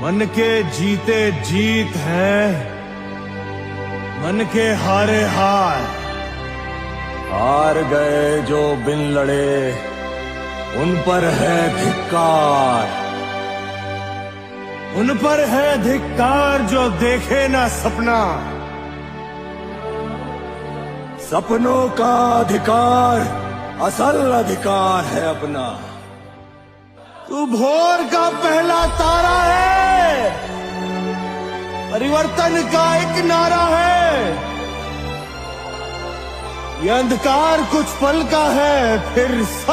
मन के जीते जीत है, मन के हारे हार। हार गए जो बिन लड़े, उन पर है धिक्कार। उन पर है धिक्कार जो देखे ना सपना। सपनों का अधिकार असल अधिकार है अपना। तू भोर का पहला तारा है, परिवर्तन का एक नारा है। ये अंधकार कुछ पल का है, फिर सब